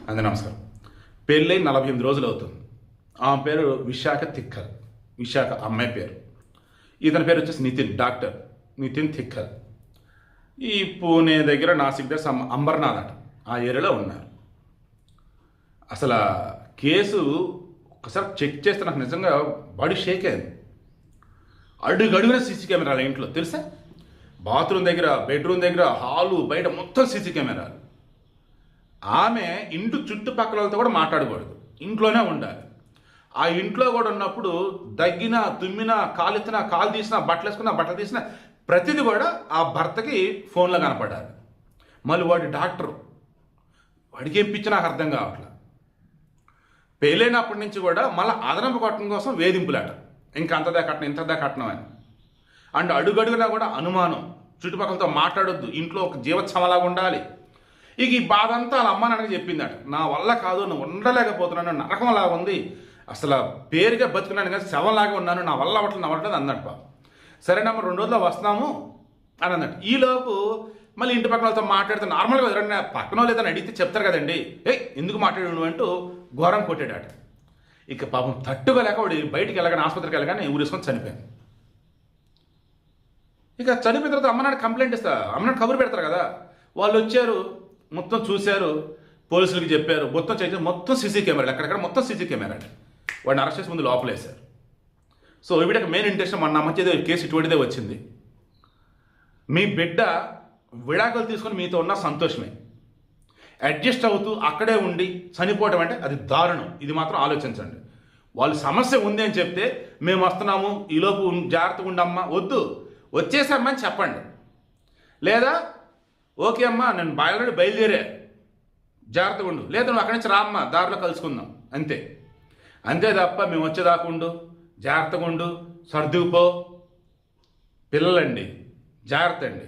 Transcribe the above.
అందే నమస్కారం. పెళ్ళై 48 రోజులు అవుతుంది. ఆమె పేరు విశాఖ తిక్కల్. విశాఖ అమ్మాయి పేరు. ఇతని పేరు వచ్చేసి నితిన్, డాక్టర్ నితిన్ తిక్కల్. ఈ పూణే దగ్గర, నాసిక్ దగ్గర అంబర్నాథ్ అట ఆ ఏరియాలో ఉన్నారు. అసలు కేసు ఒకసారి చెక్ చేస్తే నాకు నిజంగా బాడీ షేక్ అయింది. అడుగడుగున సీసీ కెమెరాలు ఇంట్లో తెలుసా, బాత్రూమ్ దగ్గర, బెడ్రూమ్ దగ్గర, హాలు బయట మొత్తం సీసీ కెమెరాలు. ఆమె ఇంటి చుట్టుపక్కలతో కూడా మాట్లాడకూడదు, ఇంట్లోనే ఉండాలి. ఆ ఇంట్లో కూడా ఉన్నప్పుడు దగ్గినా, తుమ్మినా, కాలెత్తినా, కాలు తీసినా, బట్టలు వేసుకున్నా, బట్టలు తీసినా ప్రతిదీ కూడా ఆ భర్తకి ఫోన్లో కనపడాలి. మళ్ళీ వాడి డాక్టరు, వాడికి ఏం పిచ్చి నాకు అర్థం కావట్లేదు. పెళ్ళైనప్పటి నుంచి కూడా మళ్ళీ అదనపు కట్టడం కోసం వేధింపులాట, ఇంకా అంతదా కట్నం, ఇంతదా కట్నం అని. అండ్ అడుగడుగునా కూడా అనుమానం, చుట్టుపక్కలతో మాట్లాడొద్దు, ఇంట్లో ఒక జీవోత్సవంలాగా ఉండాలి. ఇక ఈ బాధ అంతా వాళ్ళ అమ్మ నాన్నకి చెప్పిందట. నా వల్ల కాదు, నువ్వు ఉండలేకపోతున్నాను, నరకంలాగా ఉంది, అసలు పేరుగా బతుకున్నాను కానీ శవంలాగా ఉన్నాను, నా వల్ల అవ్వట్లేదు అన్నట్టు. సరేనమ్మ 2 రోజుల్లో వస్తున్నాము అని అన్నట్టు. ఈలోపు మళ్ళీ ఇంటి పక్కన వాళ్ళతో మాట్లాడితే నార్మల్గా ఎవరైనా పక్కన వాళ్ళు ఏదైనా అడిగితే చెప్తారు కదండి, ఎందుకు మాట్లాడు అంటూ ఘోరం కొట్టాడట. ఇక పాపం తట్టుకోలేక వాడు బయటికి వెళ్ళగానే, ఆసుపత్రికి వెళ్ళగానే ఊరేసుకొని చనిపోయాను. ఇక చనిపోయిన తర్వాత అమ్మ నాన్న కంప్లైంట్ ఇస్తా, అమ్మ నాన్న కబురు పెడతారు కదా, వాళ్ళు వచ్చారు, మొత్తం చూశారు, పోలీసులకి చెప్పారు, మొత్తం చేసి మొత్తం సీసీ కెమెరాలు, ఎక్కడెక్కడ మొత్తం సీసీ కెమెరాలు. వాడిని అరెస్ట్ చేసి ముందు లోపలేశారు. సో వీడికి మెయిన్ ఇంటెన్షన్, మన మంచిదే కేసు ఇటువంటిదే వచ్చింది. మీ బిడ్డ విడాకులు తీసుకొని మీతో ఉన్న సంతోషమే, అడ్జస్ట్ అవుతూ అక్కడే ఉండి చనిపోవటం అంటే అది దారుణం. ఇది మాత్రం ఆలోచించండి. వాళ్ళు సమస్య ఉంది అని చెప్తే మేము వస్తున్నాము, ఈలోపు జాగ్రత్తగా ఉండమ్మా, వద్దు వచ్చేసామ్మని చెప్పండి. లేదా ఓకే అమ్మా నేను ఆల్రెడీ బయలుదేరా, జాగ్రత్తగా ఉండు, లేదా నువ్వు అక్కడి నుంచి రామ్మా, దారిలో కలుసుకుందాం, అంతే. అంతే తప్ప మేము వచ్చేదాకా ఉండు, జాగ్రత్తగా ఉండు, సర్దుకుపో. పిల్లలండి, జాగ్రత్త అండి.